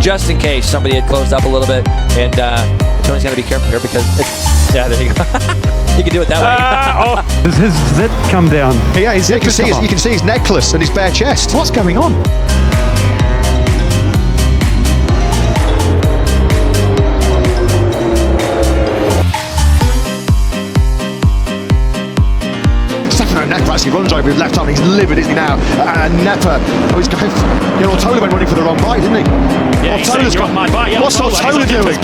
just in case somebody had closed up a little bit. And Tony's got to be careful here because yeah, there you go. You can do it that way. Does his zip come down? Yeah, you can see his necklace and his bare chest. What's going on? Nepa actually runs over his left arm. He's livid, isn't he now? And Nepa, he's going. Ortola went running for the wrong bike, didn't he? Yeah, Ortola's got. my bike. What's Ortola doing?